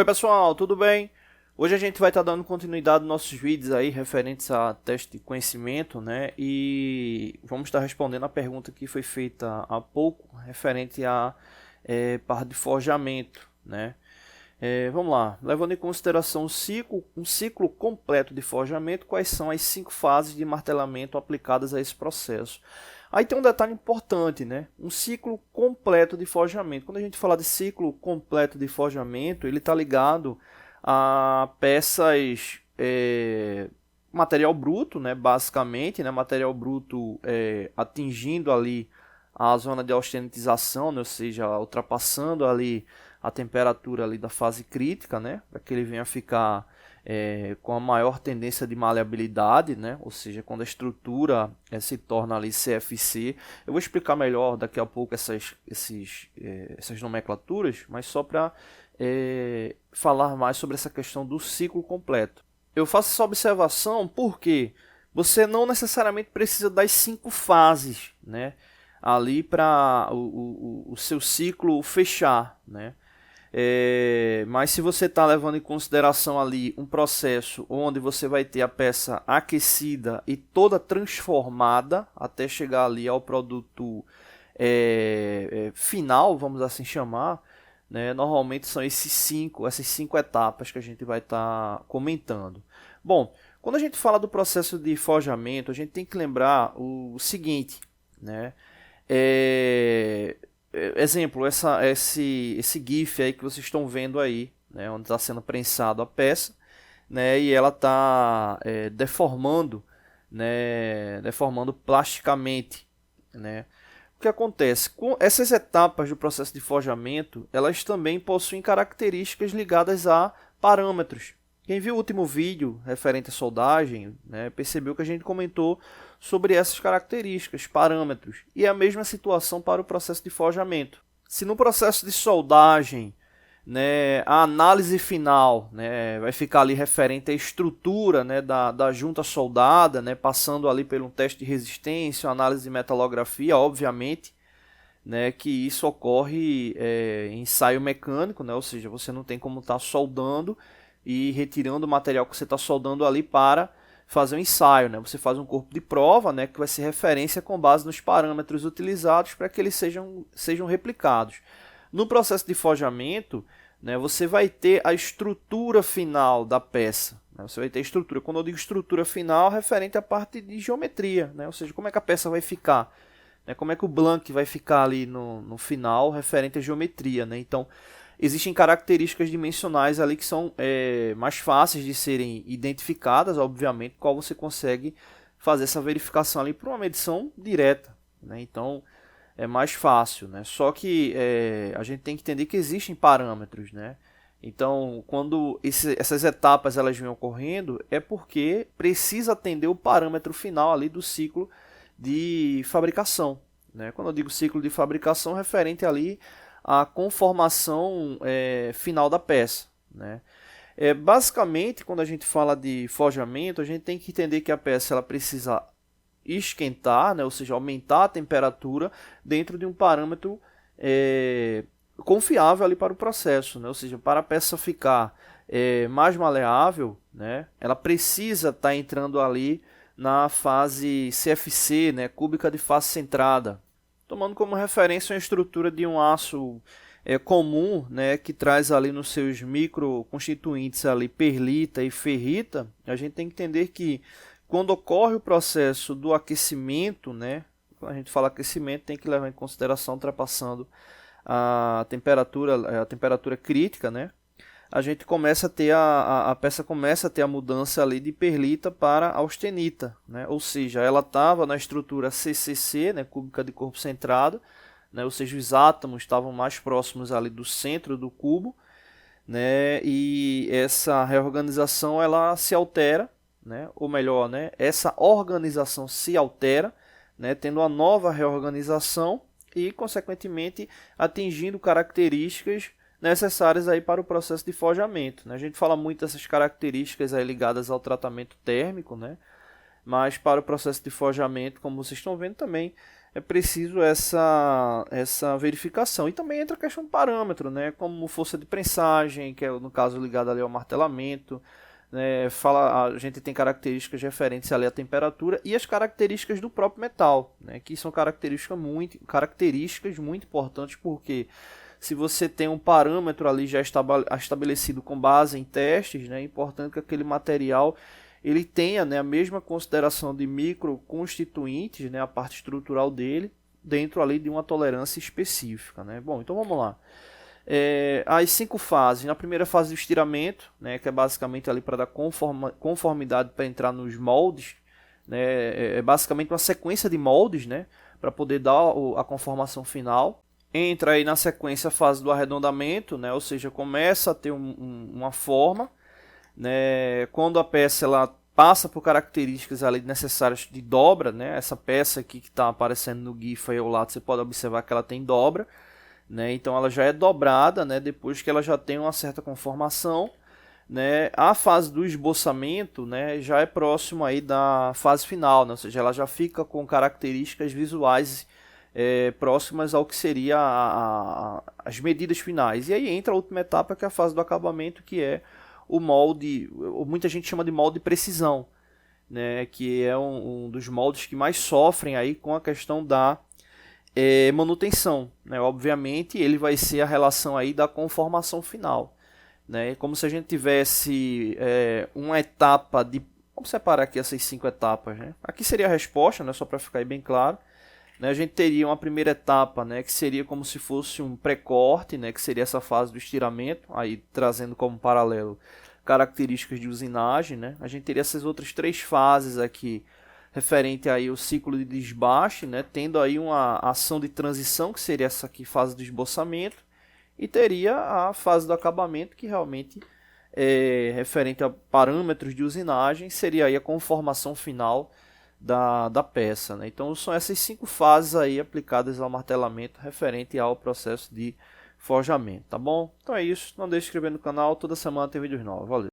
Oi pessoal, tudo bem? Hoje a gente vai estar dando continuidade nos nossos vídeos aí referentes a teste de conhecimento, né? E vamos estar respondendo a pergunta que foi feita há pouco referente à parte de forjamento, né? Vamos lá, levando em consideração um ciclo completo de forjamento, quais são as 5 fases de martelamento aplicadas a esse processo? Aí tem um detalhe importante, né? Um ciclo completo de forjamento. Quando a gente fala de ciclo completo de forjamento, ele está ligado a peças, material bruto, né? Basicamente, né? Material bruto atingindo ali a zona de austenitização, né? Ou seja, ultrapassando ali a temperatura ali da fase crítica, né? Para que ele venha a ficar com a maior tendência de maleabilidade, né? Ou seja, quando a estrutura se torna ali CFC. Eu vou explicar melhor daqui a pouco essas nomenclaturas, mas só para falar mais sobre essa questão do ciclo completo. Eu faço essa observação porque você não necessariamente precisa das 5 fases, né? Ali para o seu ciclo fechar, né? Mas se você está levando em consideração ali um processo onde você vai ter a peça aquecida e toda transformada até chegar ali ao produto final, vamos assim chamar, né? Normalmente são essas cinco etapas que a gente vai estar comentando. Bom, quando a gente fala do processo de forjamento, a gente tem que lembrar o seguinte, né? Exemplo, esse GIF aí que vocês estão vendo aí, né, onde está sendo prensado a peça, né, e ela está deformando, né, deformando plasticamente, né. O que acontece? Com essas etapas do processo de forjamento, elas também possuem características ligadas a parâmetros. Quem viu o último vídeo referente à soldagem, né, percebeu que a gente comentou sobre essas características, parâmetros. E é a mesma situação para o processo de forjamento. Se no processo de soldagem, né, a análise final, né, vai ficar ali referente à estrutura, né, da junta soldada, né, passando ali por um teste de resistência, análise de metalografia, obviamente, né, que isso ocorre em ensaio mecânico, né, ou seja, você não tem como estar soldando e retirando o material que você está soldando ali para fazer um ensaio, né? Você faz um corpo de prova, né, que vai ser referência com base nos parâmetros utilizados para que eles sejam replicados. No processo de forjamento, né, você vai ter a estrutura final da peça. Né? Você vai ter estrutura. Quando eu digo estrutura final, referente à parte de geometria, né? Ou seja, como é que a peça vai ficar, né? Como é que o blank vai ficar ali no final, referente à geometria, né? Então, existem características dimensionais ali que são mais fáceis de serem identificadas, obviamente, qual você consegue fazer essa verificação ali por uma medição direta, né? Então é mais fácil, né? Só que a gente tem que entender que existem parâmetros, né? Então, quando essas etapas elas vêm ocorrendo, é porque precisa atender o parâmetro final ali do ciclo de fabricação, né? Quando eu digo ciclo de fabricação, referente ali a conformação final da peça, né? Basicamente, quando a gente fala de forjamento, a gente tem que entender que a peça ela precisa esquentar, né? Ou seja, aumentar a temperatura dentro de um parâmetro confiável ali para o processo, né? Ou seja, para a peça ficar mais maleável, né? Ela precisa estar entrando ali na fase CFC, né? Cúbica de face centrada, tomando como referência a estrutura de um aço comum, né, que traz ali nos seus microconstituintes ali perlita e ferrita. A gente tem que entender que quando ocorre o processo do aquecimento, né, quando a gente fala aquecimento, tem que levar em consideração ultrapassando a temperatura crítica, né, a gente começa a ter a peça começa a ter a mudança ali de perlita para austenita, né? Ou seja, ela estava na estrutura CCC, né, cúbica de corpo centrado, né? Ou seja, os átomos estavam mais próximos ali do centro do cubo, né? E essa reorganização ela se altera, né? Ou melhor, né, essa organização se altera, né, tendo uma nova reorganização e consequentemente atingindo características necessárias aí para o processo de forjamento, né? A gente fala muito dessas características aí ligadas ao tratamento térmico, né? Mas para o processo de forjamento, como vocês estão vendo também, é preciso essa verificação. E também entra a questão do parâmetro, né, como força de prensagem, que é no caso ligado ali ao martelamento, né, a gente tem características referentes ali à temperatura e as características do próprio metal, né, que são características muito importantes, porque se você tem um parâmetro ali já estabelecido com base em testes, né, é importante que aquele material ele tenha, né, a mesma consideração de microconstituintes, né, a parte estrutural dele, dentro ali de uma tolerância específica, né? Bom, então vamos lá. As 5 fases. Na primeira fase do estiramento, né, que é basicamente ali para dar conformidade para entrar nos moldes, né, é basicamente uma sequência de moldes, né, para poder dar a conformação final. Entra aí na sequência a fase do arredondamento, né, ou seja, começa a ter uma forma, né, quando a peça ela passa por características ali necessárias de dobra, né, essa peça aqui que está aparecendo no GIF aí ao lado, você pode observar que ela tem dobra, né, então ela já é dobrada, né, depois que ela já tem uma certa conformação, né. A fase do esboçamento, né, já é próximo aí da fase final, né, ou seja, ela já fica com características visuais próximas ao que seria as medidas finais. E aí entra a última etapa, que é a fase do acabamento, que é o molde, muita gente chama de molde de precisão, né, que é um dos moldes que mais sofrem aí com a questão da manutenção, né. Obviamente ele vai ser a relação aí da conformação final, né, como se a gente tivesse uma etapa de, vamos separar aqui essas 5 etapas, né. Aqui seria a resposta, né, só para ficar aí bem claro, né. A gente teria uma primeira etapa, né, que seria como se fosse um pré-corte, né, que seria essa fase do estiramento, aí trazendo como paralelo características de usinagem, né. A gente teria essas outras 3 fases aqui, referente aí ao ciclo de desbaste, né, tendo aí uma ação de transição, que seria essa aqui, fase do esboçamento, e teria a fase do acabamento, que realmente é referente a parâmetros de usinagem, seria aí a conformação final da peça, né. Então são essas 5 fases aí aplicadas ao martelamento referente ao processo de forjamento, tá bom? Então é isso, não deixe de se inscrever no canal, toda semana tem vídeos novos, valeu!